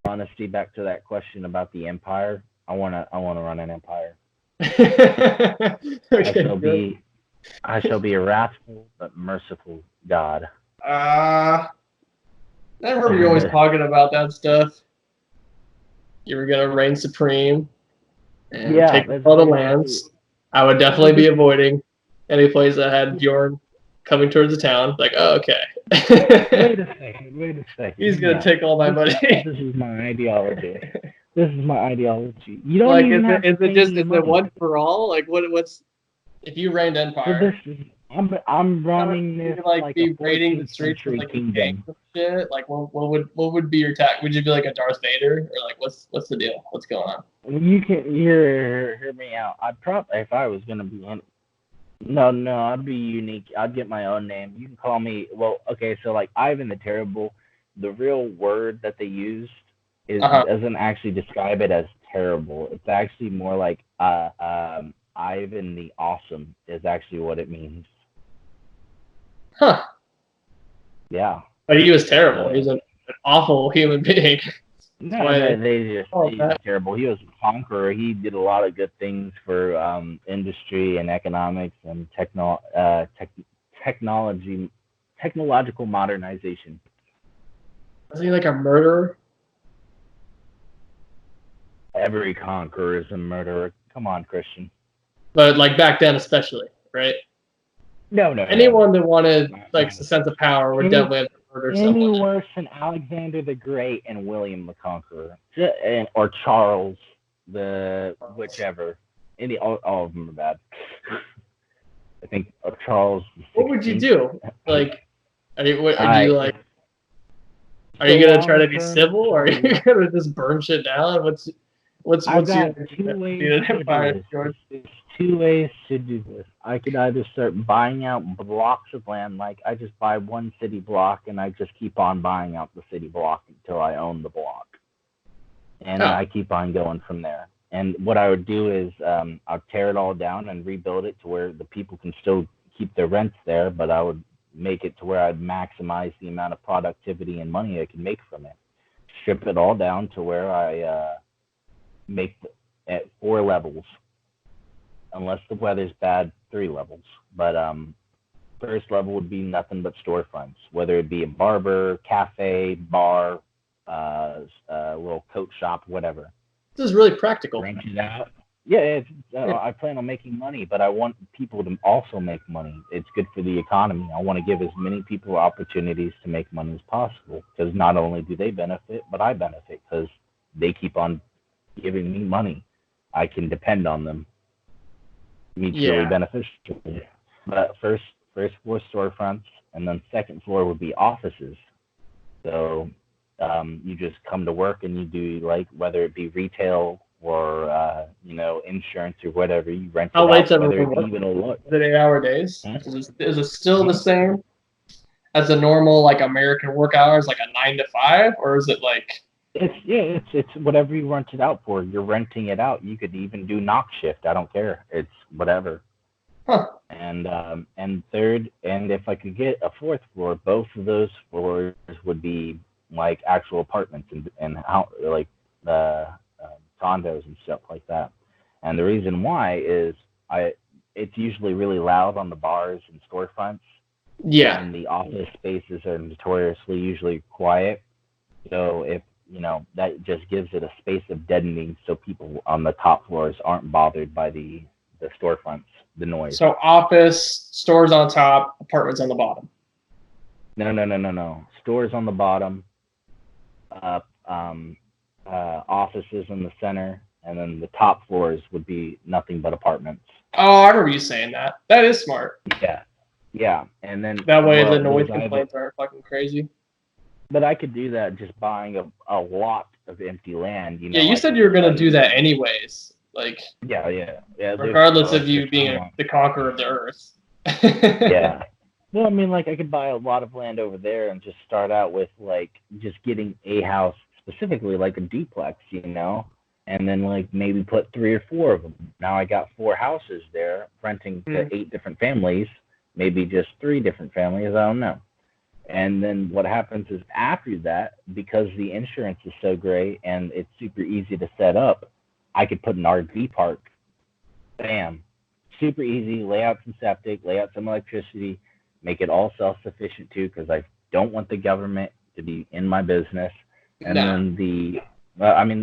Honesty, back to that question about the empire. I wanna run an empire. I Okay, shall good. be I shall be a wrathful but merciful God. I remember you always talking about that stuff. You were gonna reign supreme and Yeah, take that's all the basically lands. I would that would definitely be be avoiding any place that had Bjorn coming towards the town. Like, oh, okay. wait a second, wait a He's second. gonna No. take all my This money. this is my ideology. This is my ideology. You don't Like, even have to pay me is it money. one for all? Like, what's if you reigned So this empire? is I'm running Would this you like like a be raiding the 14th streets with century like the tanks kingdom. and shit? Like, what would be your attack? Would you be like a Darth Vader or like what's the deal? What's going on? You can hear me out. I'd probably if I was gonna be in. No, I'd be unique. I'd get my own name. You can call me. Well, okay. So like Ivan the Terrible, the real word that they used is Uh huh. doesn't actually describe it as terrible. It's actually more like Ivan the Awesome is actually what it means. Huh. Yeah. But he was terrible. He was So an awful human being. That's no, why they they just call say him he was that. terrible. He was a conqueror. He did a lot of good things for industry and economics and technology, technological modernization. Was he like a murderer? Every conqueror is a murderer. Come on, Christian. But like back then, especially, right? No. Anyone that wanted like Not a sense of power would any definitely have to murder any someone. worse than Alexander the Great and William the Conqueror, or Charles the whichever. All of them are bad. I think Charles the What would you 16th. do? Like, are you I like, are the you gonna try long to be term civil, or are you story. gonna just burn shit down? I've What's your got two idea of ways being an to do empire, this. George? There's two ways to do this. I could either start buying out blocks of land, like I just buy one city block and I just keep on buying out the city block until I own the block, and then Oh, I keep on going from there. And what I would do is I'll tear it all down and rebuild it to where the people can still keep their rents there, but I would make it to where I'd maximize the amount of productivity and money I can make from it. Strip it all down to where I make at 4 levels, unless the weather's bad, 3 levels. But first level would be nothing but storefronts, whether it be a barber, cafe, bar, a little coat shop, whatever. this is really practical. Rent it out. Yeah, Yeah. I plan on making money, but I want people to also make money. It's good for the economy. I want to give as many people opportunities to make money as possible, because not only do they benefit, but I benefit because they keep on giving me money. I can depend on them. Mutually Yeah. beneficial. But first floor storefronts, and then second floor would be offices. So you just come to work and you do, like, whether it be retail or insurance or whatever, you rent How it late's out, whether everyone it be working? even a look. Is it 8 hour days? Huh? Is it still the Hmm? same as the normal like American work hours, like a 9 to 5, or is it like It's whatever you rent it out for. You're renting it out. You could even do knock shift. I don't care. It's whatever. huh? And third, and if I could get a fourth floor, both of those floors would be like actual apartments and how like the condos and stuff like that. And the reason why is I it's usually really loud on the bars and storefronts, Yeah. and the office spaces are notoriously usually quiet. So if that just gives it a space of deadening, so people on the top floors aren't bothered by the storefronts, the noise. So office, stores on top, apartments on the bottom. No. Stores on the bottom, uh, um, offices in the center, and then the top floors would be nothing but apartments. Oh, I remember you saying that. That is smart. Yeah. And then, That way the well, noise there's either, complaints aren't fucking crazy. but I could do that just buying a lot of empty land. Yeah, you I said could you were just gonna like, do that anyways. Like yeah. regardless of If you being someone, the conqueror of the earth. yeah. Well, I mean, like I could buy a lot of land over there and just start out with like just getting a house, specifically like a duplex, and then like maybe put 3 or 4 of them. Now I got 4 houses there, renting to 8 different families, maybe just 3 different families. I don't know. And then what happens is after that, because the insurance is so great and it's super easy to set up, I could put an RV park. Bam. Super easy. Lay out some septic, lay out some electricity, make it all self-sufficient too, because I don't want the government to be in my business. And then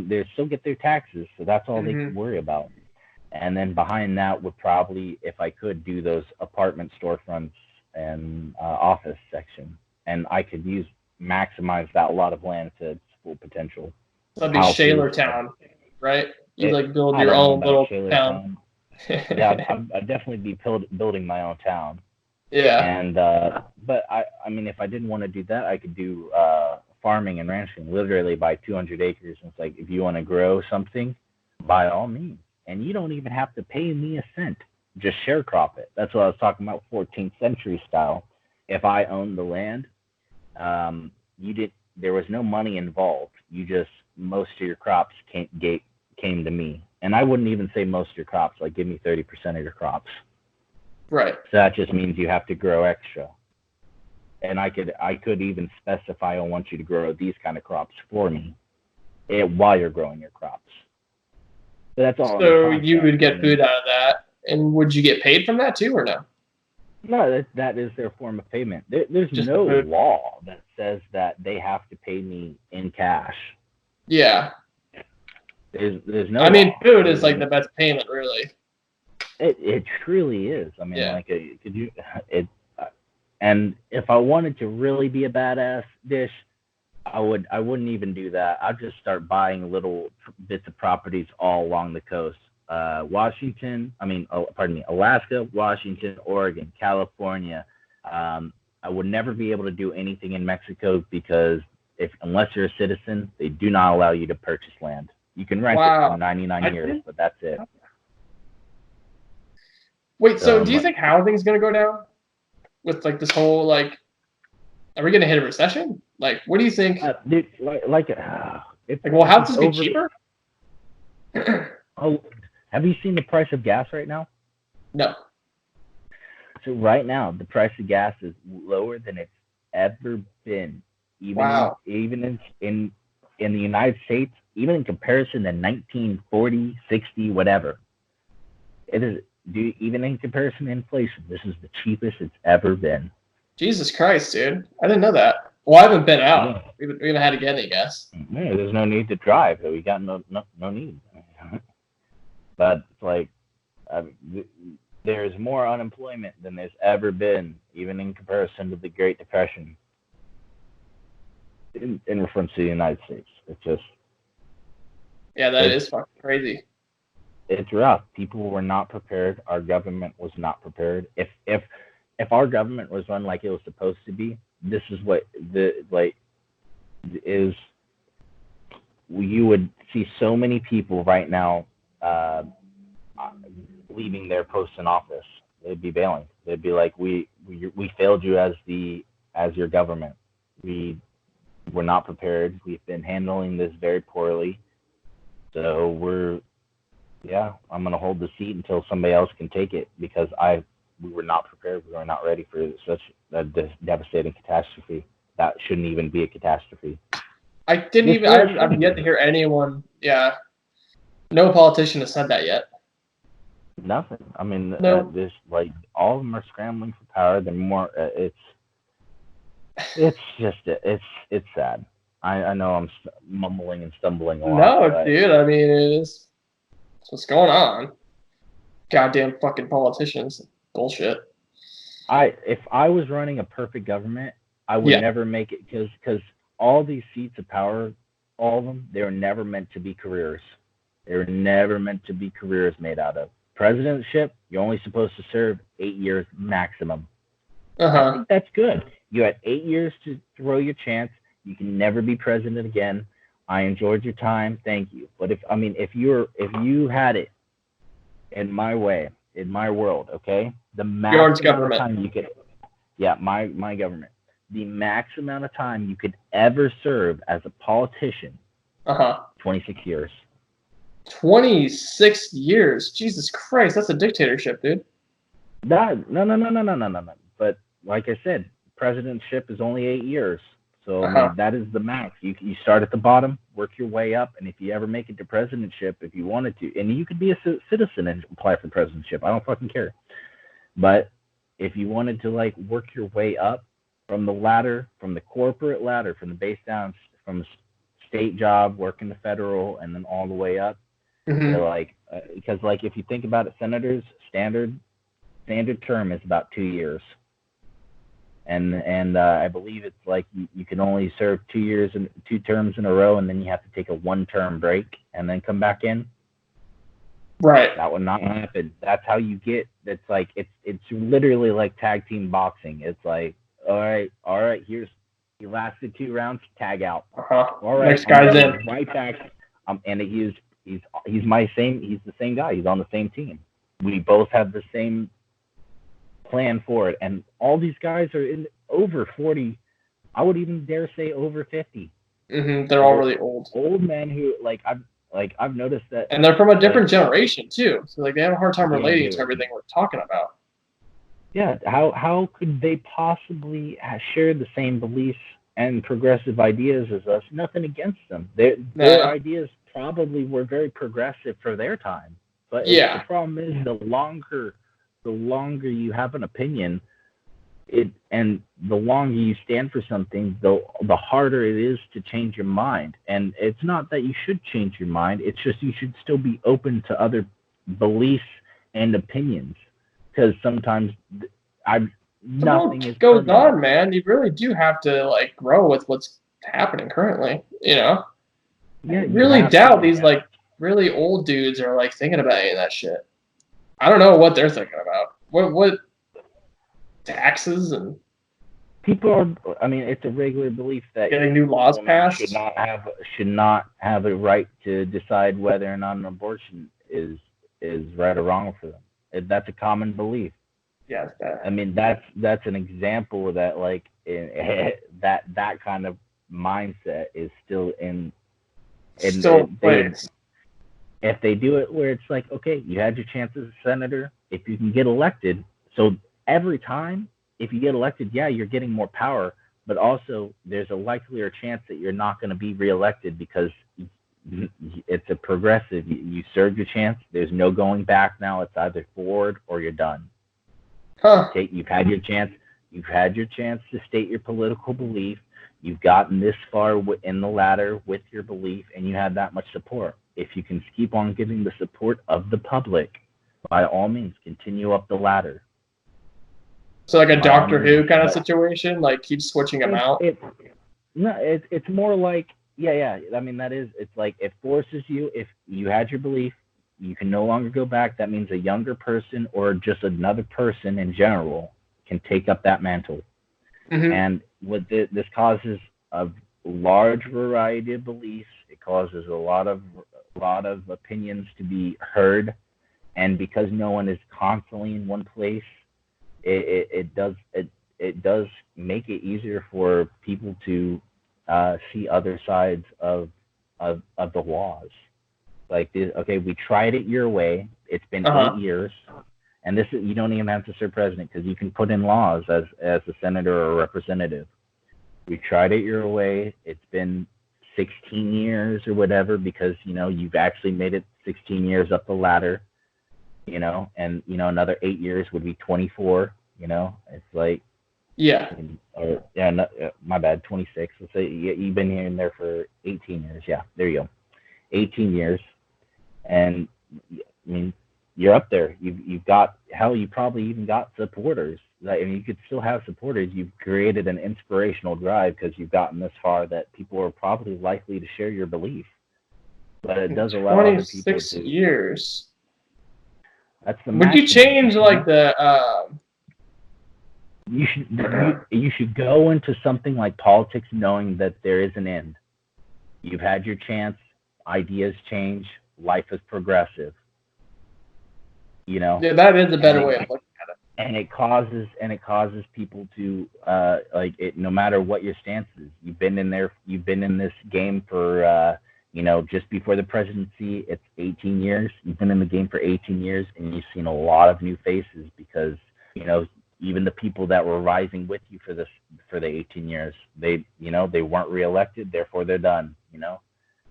they still get their taxes, so that's all they can worry about. And then behind that would probably, if I could, do those apartment storefronts and office section, and I could maximize that lot of land to its full potential. That'd be Schaller Town, right? You like build your own little town. Yeah, I'd definitely be building my own town. Yeah. And but I mean, if I didn't want to do that, I could do farming and ranching. Literally buy 200 acres. And it's like, if you want to grow something, by all means, and you don't even have to pay me a cent. Just sharecrop it. That's what I was talking about, 14th century style. If I owned the land, there was no money involved. Most of your crops came to me. And I wouldn't even say most of your crops, like give me 30% of your crops. Right. So that just means you have to grow extra. And I could even specify, I want you to grow these kind of crops for me while you're growing your crops. So that's all. So you would get food out of that. And would you get paid from that too, or no? No, that is their form of payment. There's no law that says that they have to pay me in cash. Yeah. There's no. I mean, food is like the best payment, really. It truly is. I mean, and if I wanted to really be a badass dish, I wouldn't even do that. I'd just start buying little bits of properties all along the coast. Alaska, Washington, Oregon, California. I would never be able to do anything in Mexico because unless you're a citizen, they do not allow you to purchase land. You can rent it for 99 years, but that's it. Wait, so do you think housing's going to go down with like this whole like? Are we going to hit a recession? Like, what do you think? Dude, will houses be cheaper? Oh, have you seen the price of gas right now? No. So right now, the price of gas is lower than it's ever been. Even in the United States, even in comparison to 1940, 60, whatever. It is. Even in comparison to inflation, this is the cheapest it's ever been. Jesus Christ, dude! I didn't know that. Well, I haven't been out. We haven't had to get any gas. Yeah, there's no need to drive. We got no need. But it's like there's more unemployment than there's ever been, even in comparison to the Great Depression. In reference to the United States, it's just. Yeah, that is fucking crazy. It's rough. People were not prepared. Our government was not prepared. If our government was run like it was supposed to be, this is what you would see so many people right now leaving their posts in office. They'd be bailing. They'd be like, we failed you as your government. We were not prepared. We've been handling this very poorly. So I'm going to hold the seat until somebody else can take it because we were not prepared. We were not ready for such a devastating catastrophe. That shouldn't even be a catastrophe. I've yet to hear anyone. Yeah. No politician has said that yet. Nothing. I mean, no. All of them are scrambling for power. They're more, it's sad. I know I'm mumbling and stumbling a lot. No, dude. I mean, it is. What's going on? Goddamn fucking politicians. Bullshit. If I was running a perfect government, I would never make it because all these seats of power, all of them, they were never meant to be careers. They were never meant to be careers made out of. Presidentship, you're only supposed to serve 8 years maximum. I think that's good. You had 8 years to throw your chance. You can never be president again. I enjoyed your time. Thank you. But if you had it in my way, in my world, okay, the max amount of time you could, my government, the max amount of time you could ever serve as a politician, 26 years. 26 years. Jesus Christ, that's a dictatorship, dude. No. But like I said, presidentship is only 8 years. So I mean, that is the max. You start at the bottom, work your way up, and if you ever make it to presidentship, if you wanted to, and you could be a citizen and apply for presidentship. I don't fucking care. But if you wanted to like work your way up from the ladder, from the corporate ladder, from the base down, from state job, working the federal, and then all the way up, like because like if you think about it, senators standard term is about 2 years. And I believe it's like you can only serve 2 years and 2 terms in a row, and then you have to take a 1-term break and then come back in. Right. That would not happen. That's how you get. It's like it's literally like tag team boxing. It's like all right. Here's you lasted 2 rounds. Tag out. All right. Next guy's in. Right back. And he's my same. He's the same guy. He's on the same team. We both have the same plan for it, and all these guys are in over 40. I would even dare say over 50. They're all really old men who I've noticed that, and they're from a different generation too, so like they have a hard time relating to everything we're talking about. Yeah, how could they possibly share the same beliefs and progressive ideas as us? Nothing against them. Their ideas probably were very progressive for their time, but the problem is the longer you have an opinion, and the longer you stand for something, the harder it is to change your mind. And it's not that you should change your mind. It's just you should still be open to other beliefs and opinions, because sometimes nothing is goes on, man. You really do have to like grow with what's happening currently. Yeah, I really doubt these like really old dudes are like thinking about any of that shit. I don't know what they're thinking about. What taxes and people are. I mean, it's a regular belief that getting new laws passed should not have a right to decide whether or not an abortion is right or wrong for them. That's a common belief. Yeah, I mean, that's an example of that. Like that kind of mindset is still in. If they do it where it's like, okay, you had your chance as a senator. If you can get elected, so every time, if you get elected, yeah, you're getting more power, but also there's a likelier chance that you're not going to be reelected because it's a progressive. You served your chance. There's no going back now. It's either forward or you're done. You've had your chance. You've had your chance to state your political belief. You've gotten this far in the ladder with your belief, and you have that much support. If you can keep on getting the support of the public, by all means, continue up the ladder. So like a Doctor Who kind of situation, like keep switching them out? It's more like, yeah. I mean, it's like it forces you, if you had your belief, you can no longer go back. That means a younger person or just another person in general can take up that mantle. And what this causes a large variety of beliefs. It causes a lot of opinions to be heard, and because no one is constantly in one place, it does make it easier for people to see other sides of the laws. Like this, okay, we tried it your way. It's been 8 years, and this is, you don't even have to serve president because you can put in laws as a senator or a representative. We tried it your way. It's been 16 years or whatever, because you've actually made it 16 years up the ladder, and another 8 years would be 24. It's like my bad, 26. Let's say you've been here and there for 18 years. Yeah, there you go, 18 years, and I mean you're up there. You've got, hell, you probably even got supporters. I mean, you could still have supporters. You've created an inspirational drive because you've gotten this far that people are probably likely to share your belief. But it does allow other people to. 26 years. That's the. Would you change like the? You should go into something like politics knowing that there is an end. You've had your chance. Ideas change. Life is progressive. Yeah, that is a better way of looking at it. And it causes people to like it, no matter what your stance is. You've been in this game for just before the presidency, it's 18 years. You've been in the game for 18 years, and you've seen a lot of new faces because, even the people that were rising with you for the 18 years, they weren't reelected, therefore they're done,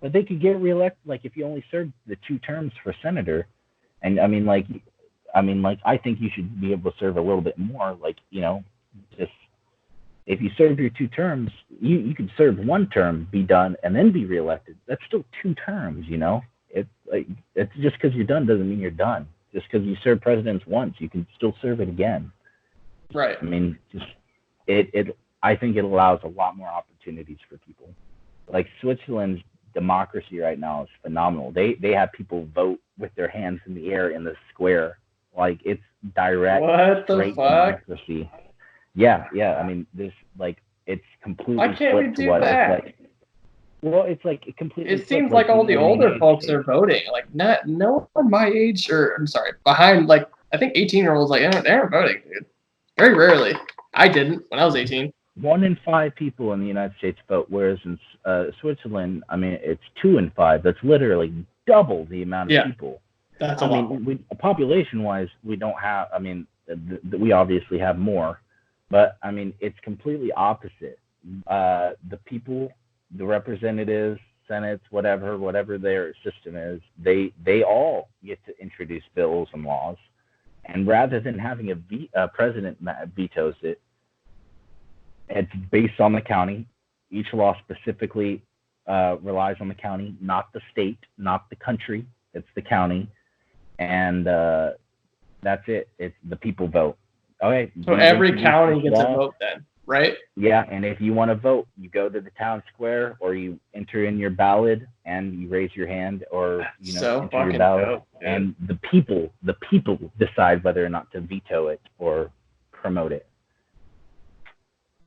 But they could get reelected, like if you only served the 2 terms for senator, and I think you should be able to serve a little bit more, just if you served your 2 terms, you could serve 1 term, be done, and then be reelected. That's still 2 terms, It's just because you're done doesn't mean you're done. Just because you serve presidents once, you can still serve it again. Right. I think it allows a lot more opportunities for people. Like Switzerland's democracy right now is phenomenal. They have people vote with their hands in the air in the square. Like it's direct, what the straight fuck? democracy. Yeah. It's completely. Why can't we do that? It's like it completely. It seems like all the older folks are voting. Like no one my age, or I'm sorry, behind. Like I think 18-year-olds, like they aren't voting, dude. Very rarely. I didn't when I was 18. 1 in 5 people in the United States vote, whereas in Switzerland, it's 2 in 5. That's literally double the amount of people. That's a lot. Population-wise, we don't have. We obviously have more, but it's completely opposite. The people, the representatives, senates, whatever their system is, they all get to introduce bills and laws, and rather than having a president vetoes it, it's based on the county. Each law specifically relies on the county, not the state, not the country. It's the county, and that's it. It's the people vote. Okay. So every county gets a vote then, right? Yeah, and if you want to vote, you go to the town square, or you enter in your ballot and you raise your hand, or enter your ballot, dope, and the people decide whether or not to veto it or promote it.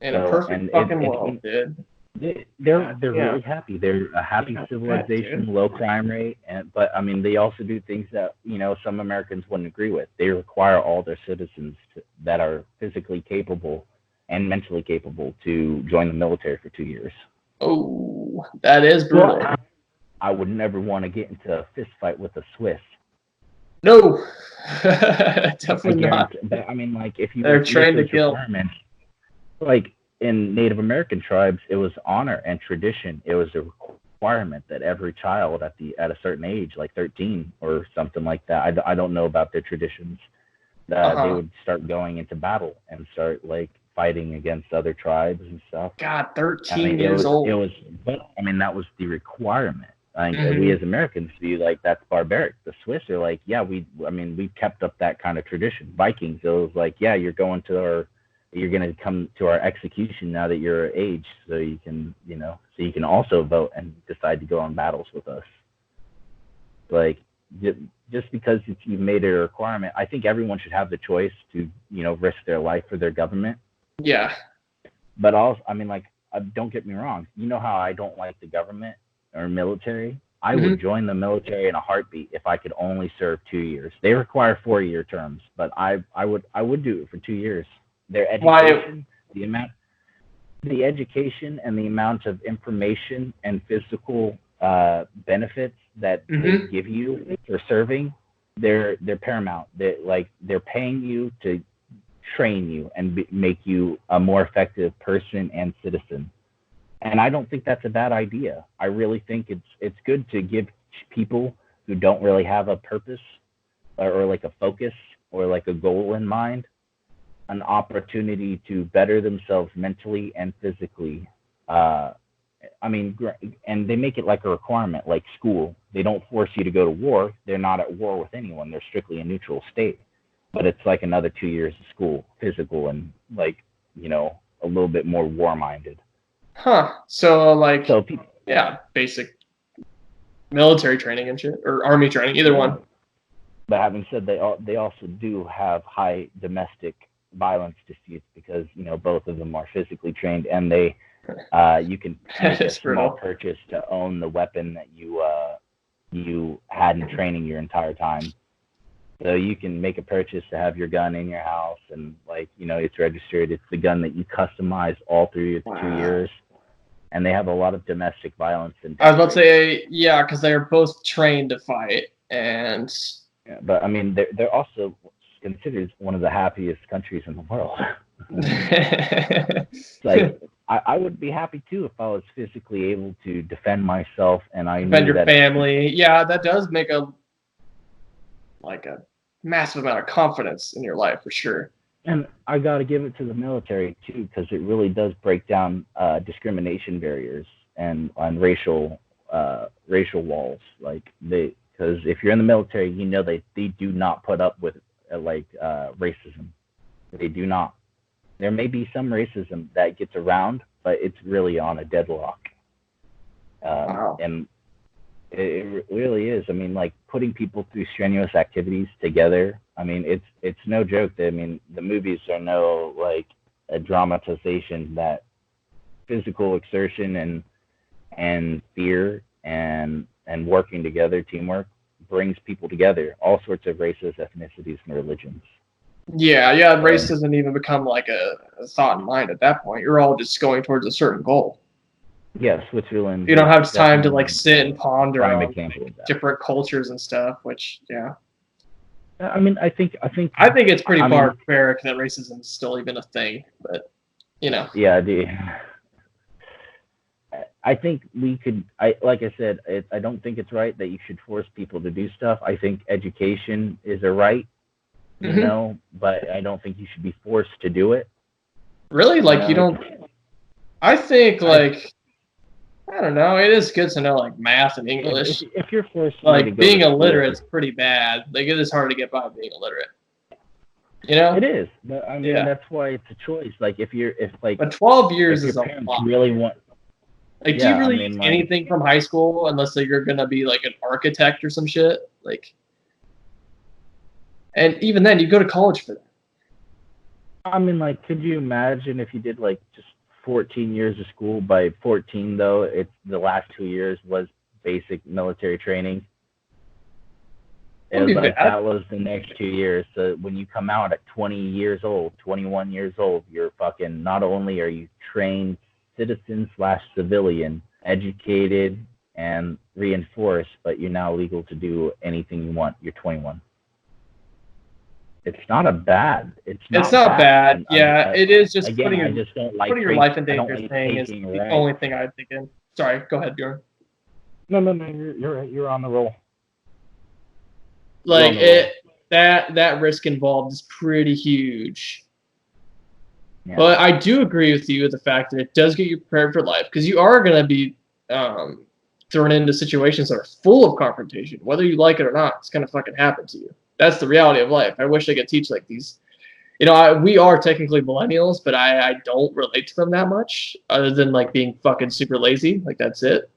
In a perfect fucking world, dude. They're really happy. They're a happy civilization, low crime rate, but they also do things that some Americans wouldn't agree with. They require all their citizens that are physically capable and mentally capable to join the military for 2 years. Oh, that is brutal. Well, I would never want to get into a fist fight with a Swiss. No, definitely not. But if you they're trained to kill. Like in Native American tribes, it was honor and tradition. It was a requirement that every child at a certain age, like 13 or something like that, I don't know about their traditions, that they would start going into battle and start fighting against other tribes and stuff. God, 13 years old. But that was the requirement. We as Americans view that's barbaric. The Swiss are like, yeah, we kept up that kind of tradition. Vikings, it was like, yeah, you're going to come to our execution now that you're age, so you can also vote and decide to go on battles with us. Just because you've made it a requirement, I think everyone should have the choice to risk their life for their government. Yeah. But also, don't get me wrong. You know how I don't like the government or military? I would join the military in a heartbeat if I could only serve 2 years. They require 4-year terms, but I would do it for 2 years. Their education, the education and the amount of information and physical benefits that they give you for serving, they're paramount. They're paying you to train you and make you a more effective person and citizen. And I don't think that's a bad idea. I really think it's good to give people who don't really have a purpose or a focus or a goal in mind an opportunity to better themselves mentally and physically. And they make it like a requirement, like school. They don't force you to go to war. They're not at war with anyone. They're strictly a neutral state. But it's like another 2 years of school, physical and a little bit more war-minded. Huh. So people, basic military training and shit, or army training, either one. But having said, they also do have high domestic violence disputes because both of them are physically trained, and they you can make a small purchase to own the weapon that you had in training your entire time. So you can make a purchase to have your gun in your house, and it's registered. It's the gun that you customize all through your 2 years. and they have a lot of domestic violence. I was about to say, yeah, because they're both trained to fight, and yeah, but I mean, they're also considered one of the happiest countries in the world. Like, I would be happy too if I was physically able to defend myself, and I defend knew your that. family. Yeah, that does make a massive amount of confidence in your life for sure. And I got to give it to the military too, because it really does break down discrimination barriers and on racial walls. Like because if you're in the military, you know they do not put up with racism. They do not. There may be some racism that gets around, but it's really on a deadlock. Wow. And it really is. I mean, like putting people through strenuous activities together. I mean, it's no joke. I mean, the movies are no like a dramatization that physical exertion and fear and working together, teamwork brings people together. All sorts of races, ethnicities, and religions. Yeah. Race doesn't even become like a thought in mind at that point. You're all just going towards a certain goal. Yeah, Switzerland. You don't have time to like sit and ponder on like, different cultures and stuff. Which, yeah. I mean, I think it's pretty barbaric that racism is still even a thing, but you know. Yeah, I think we could. Like I said, I don't think it's right that you should force people to do stuff. I think education is a right, you know, but I don't think you should be forced to do it. Really, like you don't. I think I don't know. It is good to know like math and English. If you're forced, like being illiterate is pretty bad. Like it is hard to get by being illiterate. You know, it is. But I mean, that's why it's a choice. Like but 12 years is a lot. Really want. Like, do you really use anything from high school unless you're gonna be like an architect or some shit? Like, and even then, you go to college for that. I mean, like, could you imagine if you did like just 14 years of school? By 14, though, it's the last 2 years was basic military training. It was like that was the next 2 years. So when you come out at 20 years old, 21 years old, you're fucking. Not only are you trained citizen/civilian, educated and reinforced, but you're now legal to do anything you want. You're 21. It's not bad. It's not bad. Yeah, it is just again, putting your life in danger thing is the only thing I'd think in. Sorry, go ahead, Bjorn. No, you're on the roll. Like that risk involved is pretty huge. Yeah. But I do agree with you with the fact that it does get you prepared for life, because you are going to be thrown into situations that are full of confrontation, whether you like it or not. It's going to fucking happen to you. That's the reality of life. I wish I could teach like these. You know, we are technically millennials, but I don't relate to them that much, other than like being fucking super lazy. Like that's it.